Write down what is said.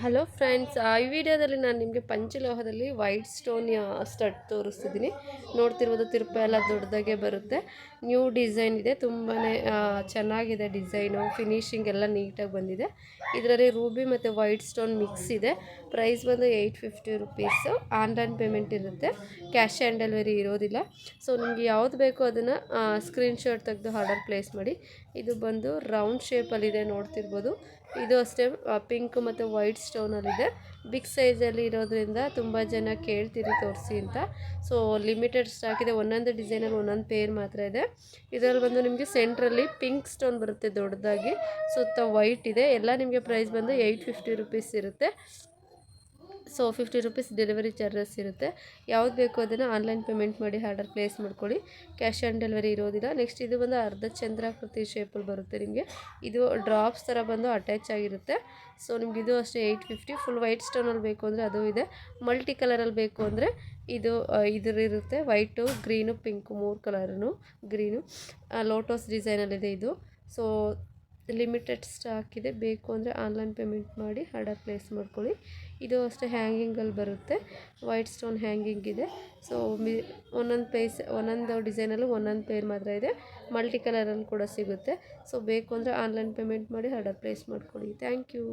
Hello friends, ಈ ವಿಡಿಯೋದಲ್ಲಿ ನಾನು ನಿಮಗೆ ಪಂಚಲೋಹದಲ್ಲಿ ವೈಟ್ ಸ್ಟೋನ್ ಸ್ಟಡ್ ತೋರಿಸ್ತಿದ್ದೀನಿ. ನೋಡ್ತಿರ್ಬೋದು, ತಿರುಪ ಎಲ್ಲ ದೊಡ್ಡದಾಗೆ ಬರುತ್ತೆ. ನ್ಯೂ ಡಿಸೈನ್ ಇದೆ, ತುಂಬಾ ಚೆನ್ನಾಗಿದೆ ಡಿಸೈನು. ಫಿನಿಶಿಂಗ್ ಎಲ್ಲ ನೀಟಾಗಿ ಬಂದಿದೆ. ಇದರಲ್ಲಿ ರೂಬಿ ಮತ್ತು ವೈಟ್ ಸ್ಟೋನ್ ಮಿಕ್ಸ್ ಇದೆ. ಪ್ರೈಸ್ ಬಂದು 850 ರುಪೀಸು. ಆನ್ಲೈನ್ ಪೇಮೆಂಟ್ ಇರುತ್ತೆ, ಕ್ಯಾಶ್ ಆನ್ ಡೆಲಿವರಿ ಇರೋದಿಲ್ಲ. ಸೊ ನಿಮಗೆ ಯಾವ್ದು ಬೇಕೋ ಅದನ್ನು ಸ್ಕ್ರೀನ್ಶಾಟ್ ತೆಗೆದು ಆರ್ಡರ್ ಪ್ಲೇಸ್ ಮಾಡಿ. ಇದು ಬಂದು ರೌಂಡ್ ಶೇಪಲ್ಲಿದೆ, ನೋಡ್ತಿರ್ಬೋದು. ಇದು ಅಷ್ಟೇ ಪಿಂಕ್ ಮತ್ತು ವೈಟ್ ಸ್ಟೋನಲ್ಲಿದೆ. ಬಿಗ್ ಸೈಜಲ್ಲಿ ಇರೋದ್ರಿಂದ ತುಂಬ ಜನ ಕೇಳ್ತೀರಿ ತೋರಿಸಿ ಅಂತ. ಸೊ ಲಿಮಿಟೆಡ್ ಸ್ಟಾಕ್ ಇದೆ. ಒಂದೊಂದು ಡಿಸೈನಲ್ಲಿ ಒಂದೊಂದು ಪೇರ್ ಮಾತ್ರ ಇದೆ. ಇದರಲ್ಲಿ ಬಂದು ನಿಮಗೆ ಸೆಂಟ್ರಲ್ಲಿ ಪಿಂಕ್ ಸ್ಟೋನ್ ಬರುತ್ತೆ ದೊಡ್ಡದಾಗಿ, ಸುತ್ತ ವೈಟ್ ಇದೆ. ಎಲ್ಲ ನಿಮಗೆ ಪ್ರೈಸ್ ಬಂದು 850 ರುಪೀಸ್ ಇರುತ್ತೆ. ಸೊ 50 ರುಪೀಸ್ ಡೆಲಿವರಿ ಚಾರ್ಜಸ್ ಇರುತ್ತೆ. ಯಾವ್ದು ಬೇಕೋ ಅದನ್ನು ಆನ್ಲೈನ್ ಪೇಮೆಂಟ್ ಮಾಡಿ ಆರ್ಡರ್ ಪ್ಲೇಸ್ ಮಾಡ್ಕೊಳ್ಳಿ, ಕ್ಯಾಶ್ ಆನ್ ಡೆಲಿವರಿ ಇರೋದಿಲ್ಲ. ನೆಕ್ಸ್ಟ್ ಇದು ಬಂದು ಅರ್ಧ ಚಂದ್ರಾಕೃತಿ ಶೇಪಲ್ಲಿ ಬರುತ್ತೆ ನಿಮಗೆ. ಇದು ಡ್ರಾಪ್ಸ್ ಥರ ಬಂದು ಅಟ್ಯಾಚ್ ಆಗಿರುತ್ತೆ. ಸೊ ನಿಮ್ಗೆ ಇದು ಅಷ್ಟೇ 850. ಫುಲ್ ವೈಟ್ ಸ್ಟೋನಲ್ಲಿ ಬೇಕು ಅಂದರೆ ಅದು ಇದೆ. ಮಲ್ಟಿ ಕಲರಲ್ಲಿ ಬೇಕು ಅಂದರೆ ಇದು ಇರುತ್ತೆ. ವೈಟು, ಗ್ರೀನು, ಪಿಂಕು, 3 ಕಲರೂ. ಗ್ರೀನು ಲೋಟಸ್ ಡಿಸೈನಲ್ಲಿದೆ ಇದು. ಸೊ ಲಿಮಿಟೆಡ್ ಸ್ಟಾಕ್ ಇದೆ. ಬೇಕು ಅಂದರೆ ಆನ್ಲೈನ್ ಪೇಮೆಂಟ್ ಮಾಡಿ ಆರ್ಡರ್ ಪ್ಲೇಸ್ ಮಾಡ್ಕೊಳ್ಳಿ. ಇದು ಅಷ್ಟೇ ಹ್ಯಾಂಗಿಂಗಲ್ಲಿ ಬರುತ್ತೆ. ವೈಟ್ ಸ್ಟೋನ್ ಹ್ಯಾಂಗಿಂಗ್ ಇದೆ. ಸೊ ಒಂದೊಂದು ಡಿಸೈನಲ್ಲೂ ಒಂದೊಂದು ಪೇರ್ ಮಾತ್ರ ಇದೆ. ಮಲ್ಟಿ ಕಲರಲ್ಲಿ ಕೂಡ ಸಿಗುತ್ತೆ. ಸೊ ಬೇಕು ಅಂದರೆ ಆನ್ಲೈನ್ ಪೇಮೆಂಟ್ ಮಾಡಿ ಆರ್ಡರ್ ಪ್ಲೇಸ್ ಮಾಡ್ಕೊಳ್ಳಿ. Thank you.